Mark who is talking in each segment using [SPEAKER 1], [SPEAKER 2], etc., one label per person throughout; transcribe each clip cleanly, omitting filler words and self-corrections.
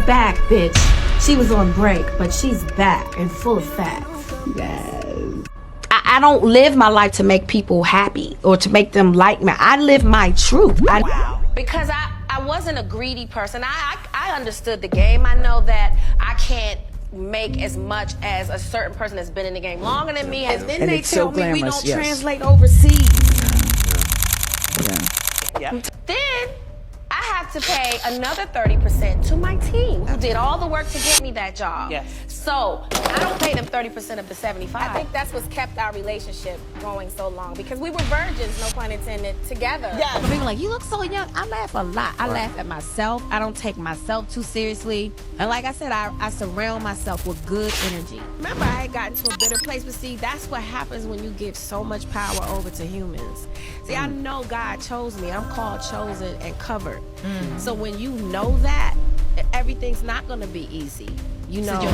[SPEAKER 1] back, bitch. She was on break, but she's back and full effect.
[SPEAKER 2] Yes. I don't live my life to make people happy or to make them like me. I live my truth.
[SPEAKER 3] Wow. Because I wasn't a greedy person. I understood the game. I know that I can't make as much as a certain person that's been in the game longer than me.
[SPEAKER 2] And then
[SPEAKER 4] and
[SPEAKER 2] they
[SPEAKER 4] it's
[SPEAKER 2] tell
[SPEAKER 4] so
[SPEAKER 2] me we
[SPEAKER 4] glamorous,
[SPEAKER 2] don't
[SPEAKER 4] yes.
[SPEAKER 2] translate overseas.
[SPEAKER 4] Yeah.
[SPEAKER 3] Then I have to pay another 30% to my team who did all the work to get me that job.
[SPEAKER 5] Yes.
[SPEAKER 3] So I don't pay them 30% of the 75.
[SPEAKER 6] I think that's what's kept our relationship going so long because we were virgins, no pun intended, together.
[SPEAKER 5] Yes.
[SPEAKER 7] People like, you look so young. I laugh a lot. I laugh at myself. I don't take myself too seriously. And like I said, I surround myself with good energy. Remember, I had gotten to a bitter place, but see, that's what happens when you give so much power over to humans. See, I know God chose me. I'm called, chosen, and covered. So when you know that, everything's not gonna be easy. You know, your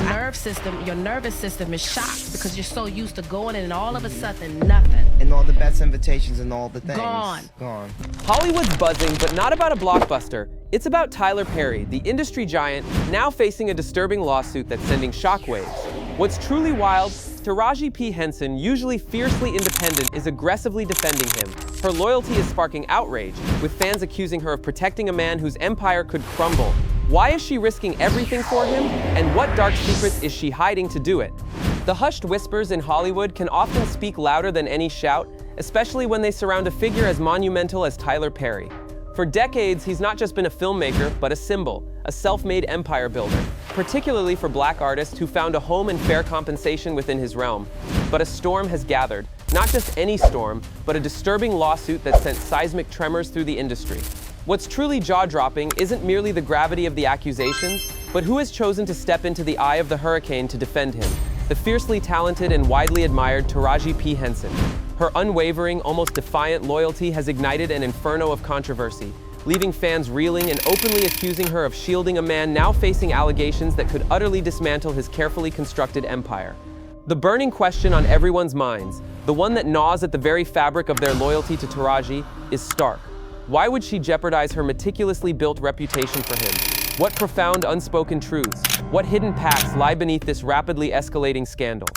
[SPEAKER 7] nervous system is shocked because you're so used to going in and all of a sudden nothing.
[SPEAKER 8] And all the best invitations and all the things.
[SPEAKER 7] Gone.
[SPEAKER 9] Hollywood's buzzing, but not about a blockbuster. It's about Tyler Perry, the industry giant, now facing a disturbing lawsuit that's sending shockwaves. What's truly wild, Taraji P. Henson, usually fiercely independent, is aggressively defending him. Her loyalty is sparking outrage, with fans accusing her of protecting a man whose empire could crumble. Why is she risking everything for him, and what dark secrets is she hiding to do it? The hushed whispers in Hollywood can often speak louder than any shout, especially when they surround a figure as monumental as Tyler Perry. For decades, he's not just been a filmmaker, but a symbol, a self-made empire builder, particularly for black artists who found a home and fair compensation within his realm. But a storm has gathered, not just any storm, but a disturbing lawsuit that sent seismic tremors through the industry. What's truly jaw-dropping isn't merely the gravity of the accusations, but who has chosen to step into the eye of the hurricane to defend him. The fiercely talented and widely admired Taraji P. Henson. Her unwavering, almost defiant loyalty has ignited an inferno of controversy, leaving fans reeling and openly accusing her of shielding a man now facing allegations that could utterly dismantle his carefully constructed empire. The burning question on everyone's minds, the one that gnaws at the very fabric of their loyalty to Taraji, is stark. Why would she jeopardize her meticulously built reputation for him? What profound unspoken truths, what hidden pacts lie beneath this rapidly escalating scandal?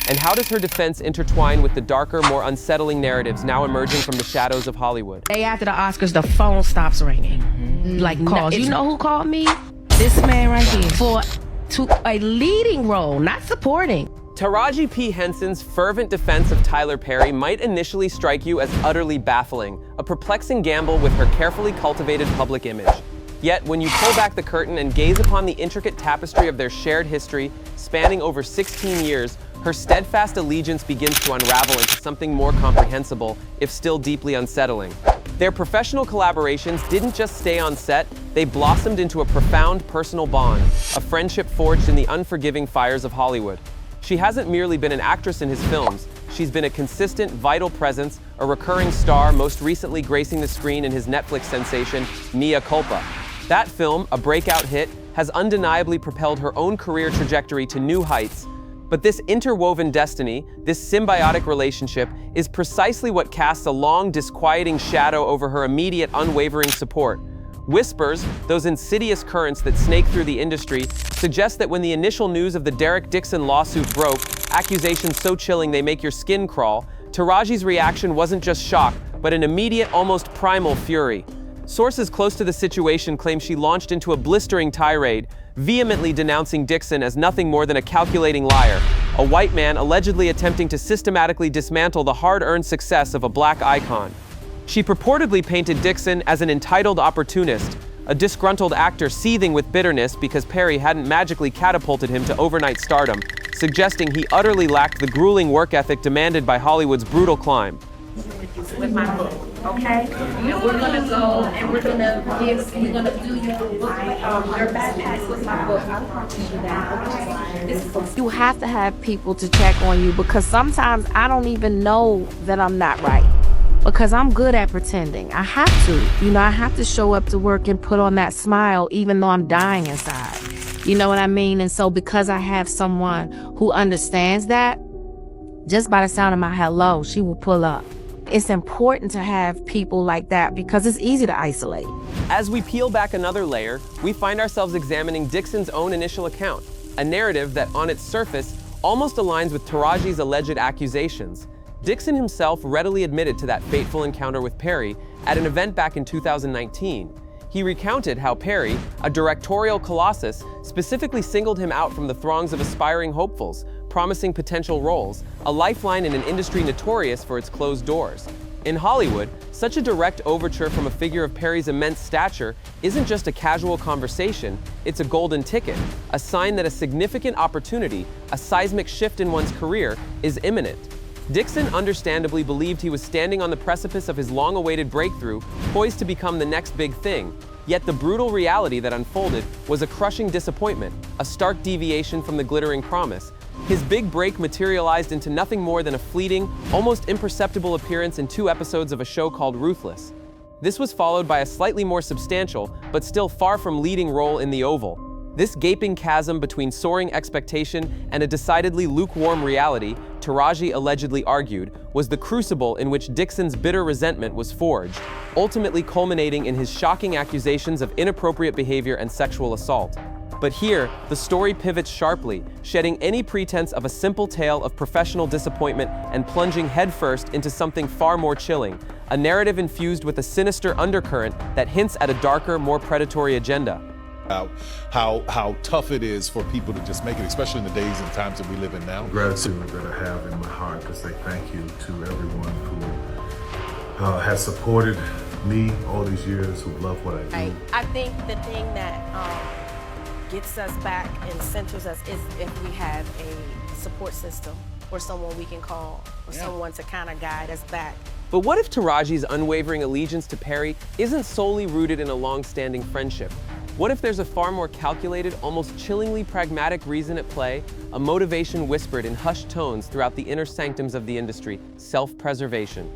[SPEAKER 9] And how does her defense intertwine with the darker, more unsettling narratives now emerging from the shadows of Hollywood?
[SPEAKER 2] Day after the Oscars, the phone stops ringing. Like calls. You know who called me? This man right here. To a leading role, not supporting.
[SPEAKER 9] Taraji P. Henson's fervent defense of Tyler Perry might initially strike you as utterly baffling, a perplexing gamble with her carefully cultivated public image. Yet, when you pull back the curtain and gaze upon the intricate tapestry of their shared history, spanning over 16 years, her steadfast allegiance begins to unravel into something more comprehensible, if still deeply unsettling. Their professional collaborations didn't just stay on set, they blossomed into a profound personal bond, a friendship forged in the unforgiving fires of Hollywood. She hasn't merely been an actress in his films, she's been a consistent, vital presence, a recurring star, most recently gracing the screen in his Netflix sensation, Mea Culpa. That film, a breakout hit, has undeniably propelled her own career trajectory to new heights. But this interwoven destiny, this symbiotic relationship, is precisely what casts a long, disquieting shadow over her immediate, unwavering support. Whispers, those insidious currents that snake through the industry, suggest that when the initial news of the Derek Dixon lawsuit broke, accusations so chilling they make your skin crawl, Taraji's reaction wasn't just shock, but an immediate, almost primal fury. Sources close to the situation claim she launched into a blistering tirade, vehemently denouncing Dixon as nothing more than a calculating liar, a white man allegedly attempting to systematically dismantle the hard-earned success of a black icon. She purportedly painted Dixon as an entitled opportunist, a disgruntled actor seething with bitterness because Perry hadn't magically catapulted him to overnight stardom, suggesting he utterly lacked the grueling work ethic demanded by Hollywood's brutal climb.
[SPEAKER 1] With my book, okay? And we're gonna go and we're gonna do your backpacks with my book. I'll talk to you that.
[SPEAKER 2] You have to have people to check on you because sometimes I don't even know that I'm not right. Because I'm good at pretending. I have to. You know, I have to show up to work and put on that smile even though I'm dying inside. You know what I mean? And so because I have someone who understands that, just by the sound of my hello, she will pull up. it's important to have people like that because it's easy to isolate.
[SPEAKER 9] As we peel back another layer, we find ourselves examining Dixon's own initial account, a narrative that, on its surface, almost aligns with Taraji's alleged accusations. Dixon himself readily admitted to that fateful encounter with Perry at an event back in 2019. He recounted how Perry, a directorial colossus, specifically singled him out from the throngs of aspiring hopefuls, promising potential roles, a lifeline in an industry notorious for its closed doors. In Hollywood, such a direct overture from a figure of Perry's immense stature isn't just a casual conversation, it's a golden ticket, a sign that a significant opportunity, a seismic shift in one's career, is imminent. Dixon understandably believed he was standing on the precipice of his long-awaited breakthrough, poised to become the next big thing. Yet the brutal reality that unfolded was a crushing disappointment, a stark deviation from the glittering promise. His big break materialized into nothing more than a fleeting, almost imperceptible appearance in 2 episodes of a show called Ruthless. This was followed by a slightly more substantial, but still far from leading role in The Oval. This gaping chasm between soaring expectation and a decidedly lukewarm reality, Taraji allegedly argued, was the crucible in which Dixon's bitter resentment was forged, ultimately culminating in his shocking accusations of inappropriate behavior and sexual assault. But here, the story pivots sharply, shedding any pretense of a simple tale of professional disappointment and plunging headfirst into something far more chilling, a narrative infused with a sinister undercurrent that hints at a darker, more predatory agenda.
[SPEAKER 4] How tough it is for people to just make it, especially in the days and times that we live in now.
[SPEAKER 5] Gratitude that I have in my heart to say thank you to everyone who has supported me all these years, who love what I do.
[SPEAKER 6] I think the thing that gets us back and centers us is if we have a support system or someone we can call or someone to kind of guide us back.
[SPEAKER 9] But what if Taraji's unwavering allegiance to Perry isn't solely rooted in a long-standing friendship? What if there's a far more calculated, almost chillingly pragmatic reason at play, a motivation whispered in hushed tones throughout the inner sanctums of the industry, self-preservation?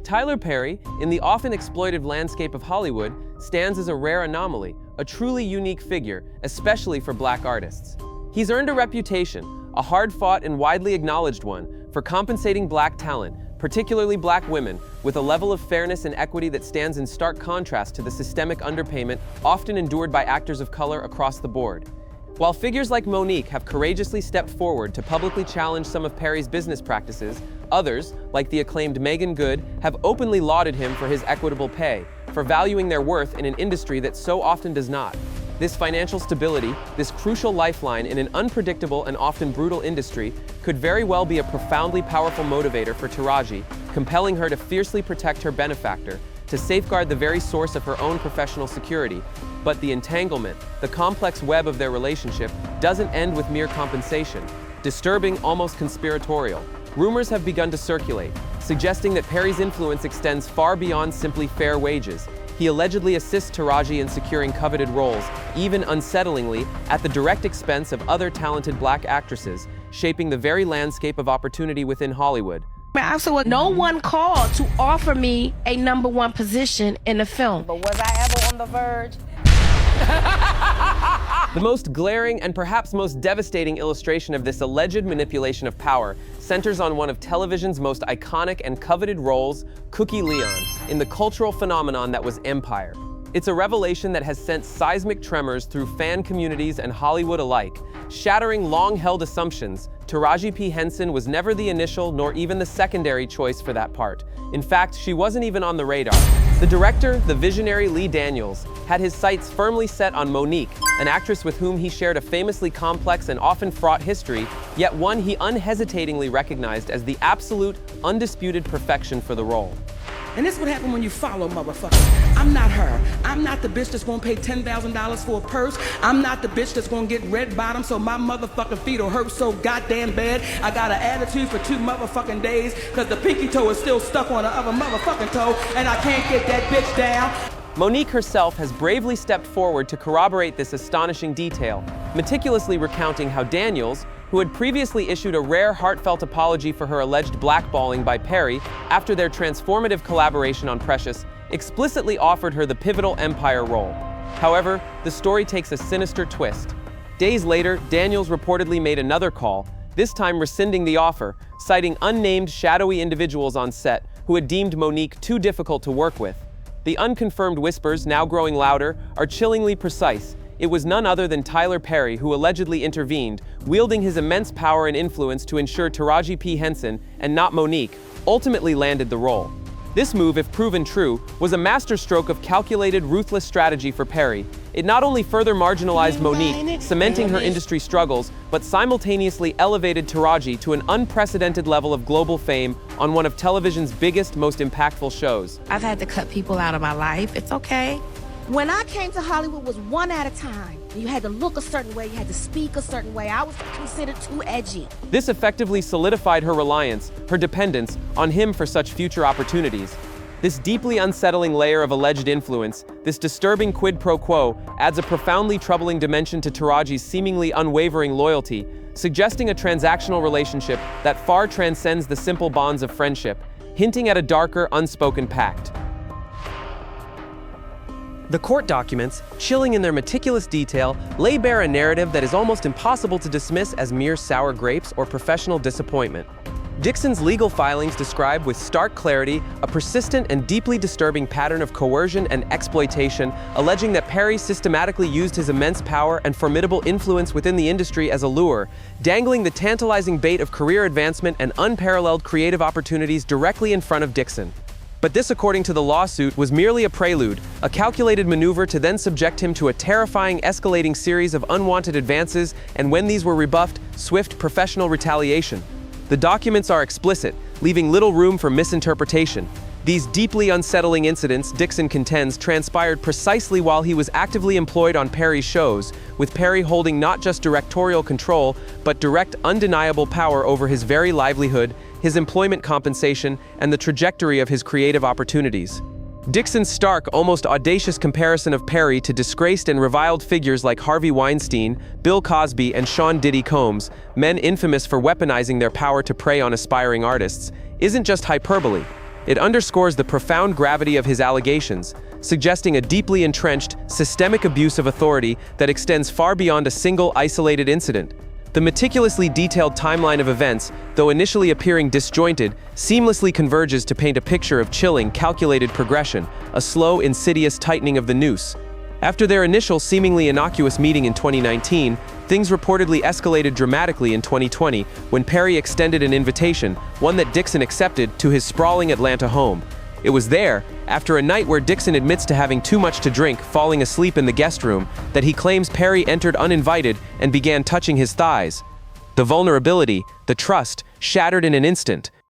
[SPEAKER 9] Tyler Perry, in the often exploited landscape of Hollywood, stands as a rare anomaly, a truly unique figure, especially for Black artists. He's earned a reputation, a hard-fought and widely acknowledged one, for compensating Black talent, particularly Black women, with a level of fairness and equity that stands in stark contrast to the systemic underpayment often endured by actors of color across the board. While figures like Monique have courageously stepped forward to publicly challenge some of Perry's business practices, others, like the acclaimed Megan Good, have openly lauded him for his equitable pay, for valuing their worth in an industry that so often does not. This financial stability, this crucial lifeline in an unpredictable and often brutal industry, could very well be a profoundly powerful motivator for Taraji, compelling her to fiercely protect her benefactor, to safeguard the very source of her own professional security. But the entanglement, the complex web of their relationship, doesn't end with mere compensation. Disturbing, almost conspiratorial. Rumors have begun to circulate, suggesting that Perry's influence extends far beyond simply fair wages. He allegedly assists Taraji in securing coveted roles, even unsettlingly, at the direct expense of other talented Black actresses, shaping the very landscape of opportunity within Hollywood.
[SPEAKER 2] No one called to offer me a #1 position in the film.
[SPEAKER 6] But was I ever on the verge?
[SPEAKER 9] The most glaring and perhaps most devastating illustration of this alleged manipulation of power centers on one of television's most iconic and coveted roles, Cookie Lyon, in the cultural phenomenon that was Empire. It's a revelation that has sent seismic tremors through fan communities and Hollywood alike, shattering long-held assumptions. Taraji P. Henson was never the initial nor even the secondary choice for that part. In fact, she wasn't even on the radar. The director, the visionary Lee Daniels, had his sights firmly set on Monique, an actress with whom he shared a famously complex and often fraught history, yet one he unhesitatingly recognized as the absolute, undisputed perfection for the role.
[SPEAKER 10] And this is what happened when you follow, motherfucker. I'm not her. I'm not the bitch that's gonna pay $10,000 for a purse. I'm not the bitch that's gonna get red bottom so my motherfucking feet will hurt so goddamn bad. I got an attitude for 2 motherfucking days because the pinky toe is still stuck on the other motherfucking toe and I can't get that bitch down.
[SPEAKER 9] Monique herself has bravely stepped forward to corroborate this astonishing detail, meticulously recounting how Daniels, who had previously issued a rare, heartfelt apology for her alleged blackballing by Perry after their transformative collaboration on Precious, explicitly offered her the pivotal Empire role. However, the story takes a sinister twist. Days later, Daniels reportedly made another call, this time rescinding the offer, citing unnamed shadowy individuals on set who had deemed Monique too difficult to work with. The unconfirmed whispers, now growing louder, are chillingly precise. It was none other than Tyler Perry who allegedly intervened, wielding his immense power and influence to ensure Taraji P. Henson, and not Monique, ultimately landed the role. This move, if proven true, was a masterstroke of calculated, ruthless strategy for Perry. It not only further marginalized Monique, cementing her industry struggles, but simultaneously elevated Taraji to an unprecedented level of global fame on one of television's biggest, most impactful shows.
[SPEAKER 7] I've had to cut people out of my life. It's okay. When I came to Hollywood, it was one at a time. You had to look a certain way, you had to speak a certain way. I was considered too edgy.
[SPEAKER 9] This effectively solidified her reliance, her dependence, on him for such future opportunities. This deeply unsettling layer of alleged influence, this disturbing quid pro quo, adds a profoundly troubling dimension to Taraji's seemingly unwavering loyalty, suggesting a transactional relationship that far transcends the simple bonds of friendship, hinting at a darker, unspoken pact. The court documents, chilling in their meticulous detail, lay bare a narrative that is almost impossible to dismiss as mere sour grapes or professional disappointment. Dixon's legal filings describe with stark clarity a persistent and deeply disturbing pattern of coercion and exploitation, alleging that Perry systematically used his immense power and formidable influence within the industry as a lure, dangling the tantalizing bait of career advancement and unparalleled creative opportunities directly in front of Dixon. But this, according to the lawsuit, was merely a prelude, a calculated maneuver to then subject him to a terrifying, escalating series of unwanted advances, and when these were rebuffed, swift professional retaliation. The documents are explicit, leaving little room for misinterpretation. These deeply unsettling incidents, Dixon contends, transpired precisely while he was actively employed on Perry's shows, with Perry holding not just directorial control, but direct, undeniable power over his very livelihood, his employment compensation, and the trajectory of his creative opportunities. Dixon's stark, almost audacious comparison of Perry to disgraced and reviled figures like Harvey Weinstein, Bill Cosby, and Sean Diddy Combs, men infamous for weaponizing their power to prey on aspiring artists, isn't just hyperbole. It underscores the profound gravity of his allegations, suggesting a deeply entrenched, systemic abuse of authority that extends far beyond a single isolated incident. The meticulously detailed timeline of events, though initially appearing disjointed, seamlessly converges to paint a picture of chilling, calculated progression, a slow, insidious tightening of the noose. After their initial seemingly innocuous meeting in 2019, things reportedly escalated dramatically in 2020 when Perry extended an invitation, one that Dixon accepted, to his sprawling Atlanta home. It was there, after a night where Dixon admits to having too much to drink, falling asleep in the guest room, that he claims Perry entered uninvited and began touching his thighs. The vulnerability, the trust, shattered in an instant.